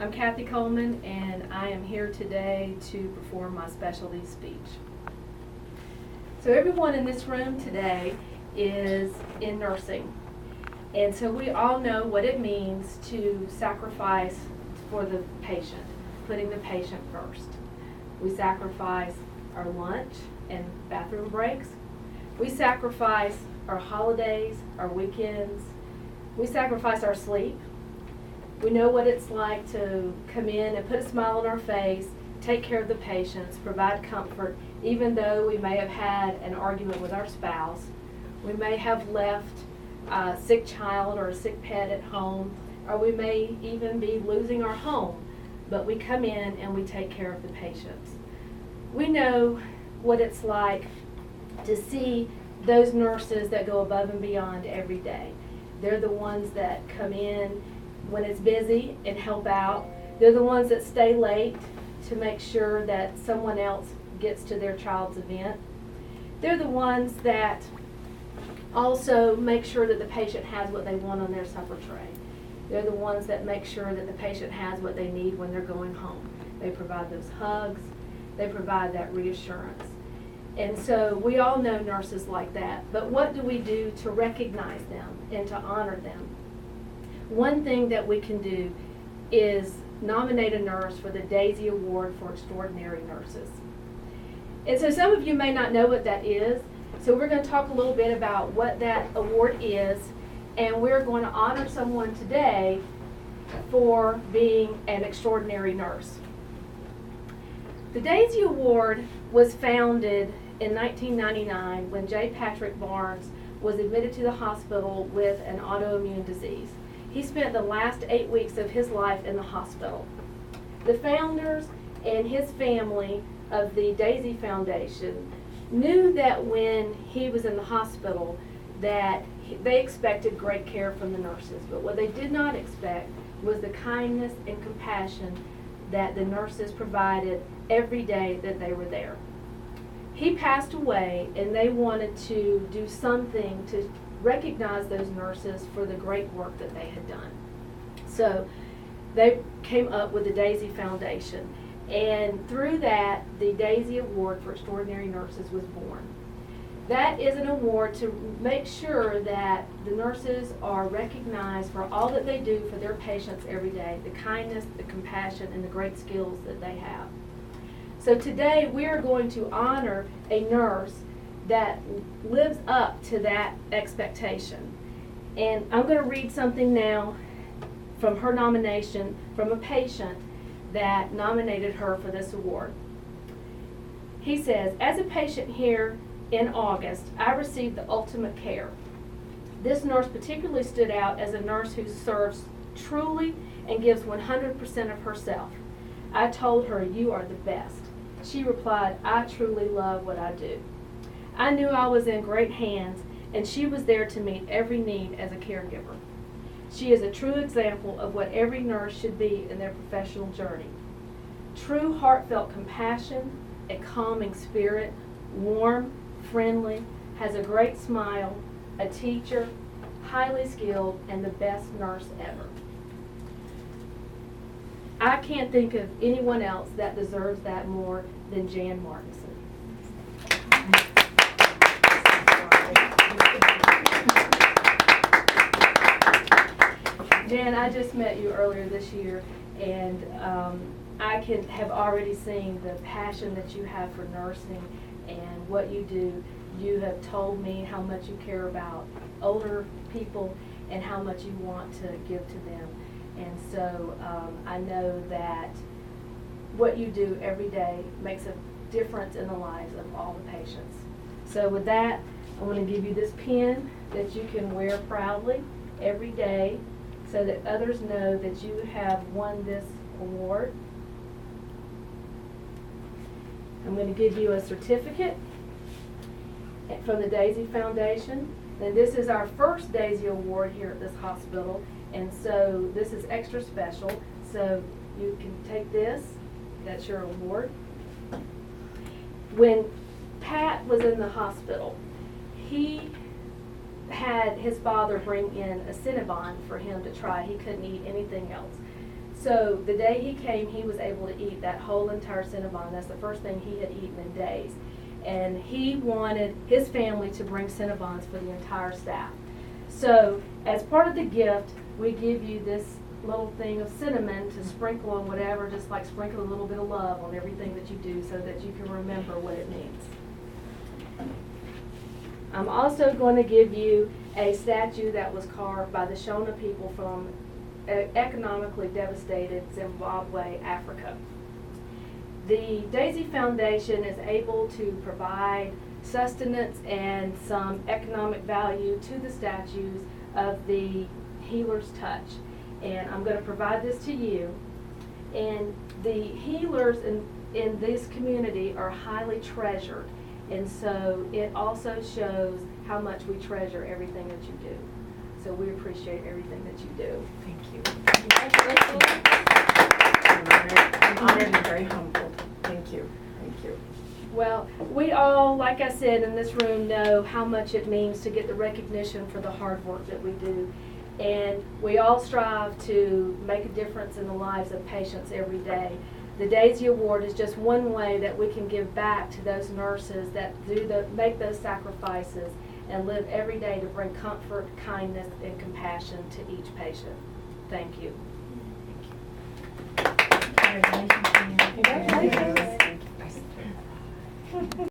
I'm Kathy Coleman, and I am here today to perform my specialty speech. So everyone in this room today is in nursing, and so we all know what it means to sacrifice for the patient, putting the patient first. We sacrifice our lunch and bathroom breaks. We sacrifice our holidays, our weekends. We sacrifice our sleep. We know what it's like to come in and put a smile on our face, take care of the patients, provide comfort, even though we may have had an argument with our spouse. We may have left a sick child or a sick pet at home, or we may even be losing our home, but we come in and we take care of the patients. We know what it's like to see those nurses that go above and beyond every day. They're the ones that come in when it's busy and help out. They're the ones that stay late to make sure that someone else gets to their child's event. They're the ones that also make sure that the patient has what they want on their supper tray. They're the ones that make sure that the patient has what they need when they're going home. They provide those hugs. They provide that reassurance. And so we all know nurses like that, but what do we do to recognize them and to honor them? One thing that we can do is nominate a nurse for the Daisy Award for Extraordinary Nurses. And so some of you may not know what that is, so we're going to talk a little bit about what that award is, and we're going to honor someone today for being an extraordinary nurse. The Daisy Award was founded in 1999 when J. Patrick Barnes was admitted to the hospital with an autoimmune disease. He spent the last 8 weeks of his life in the hospital. The founders and his family of the Daisy Foundation knew that when he was in the hospital that they expected great care from the nurses, but what they did not expect was the kindness and compassion that the nurses provided every day that they were there. He passed away, and they wanted to do something to recognize those nurses for the great work that they had done. So they came up with the Daisy Foundation, and through that, the Daisy Award for Extraordinary Nurses was born. That is an award to make sure that the nurses are recognized for all that they do for their patients every day, the kindness, the compassion, and the great skills that they have. So today we are going to honor a nurse that lives up to that expectation. And I'm going to read something now from her nomination from a patient that nominated her for this award. He says, "As a patient here in August, I received the ultimate care. This nurse particularly stood out as a nurse who serves truly and gives 100% of herself. I told her, 'You are the best.' She replied, 'I truly love what I do.' I knew I was in great hands, and she was there to meet every need as a caregiver. She is a true example of what every nurse should be in their professional journey. True heartfelt compassion, a calming spirit, warm, friendly, has a great smile, a teacher, highly skilled, and the best nurse ever." I can't think of anyone else that deserves that more than Jan Martinson. Jan, I just met you earlier this year, and I have already seen the passion that you have for nursing and what you do. You have told me how much you care about older people and how much you want to give to them. And so I know that what you do every day makes a difference in the lives of all the patients. So with that, I want to give you this pin that you can wear proudly every day so that others know that you have won this award. I'm going to give you a certificate from the Daisy Foundation. And this is our first Daisy Award here at this hospital, and so this is extra special. So you can take this, that's your award. When Pat was in the hospital, he had his father bring in a Cinnabon for him to try. He couldn't eat anything else. So the day he came, he was able to eat that whole entire Cinnabon. That's the first thing he had eaten in days. And he wanted his family to bring Cinnabons for the entire staff. So as part of the gift, we give you this little thing of cinnamon to sprinkle on whatever, just like sprinkle a little bit of love on everything that you do so that you can remember what it means. I'm also going to give you a statue that was carved by the Shona people from economically devastated Zimbabwe, Africa. The Daisy Foundation is able to provide sustenance and some economic value to the statues of the Healer's Touch. And I'm going to provide this to you. And the healers in this community are highly treasured. And so it also shows how much we treasure everything that you do. So we appreciate everything that you do. Thank you. Congratulations. I'm honored and very humbled. Thank you. Thank you. Well, we all, like I said, in this room know how much it means to get the recognition for the hard work that we do. And we all strive to make a difference in the lives of patients every day. The Daisy Award is just one way that we can give back to those nurses that make those sacrifices and live every day to bring comfort, kindness, and compassion to each patient. Thank you. Congratulations. Congratulations.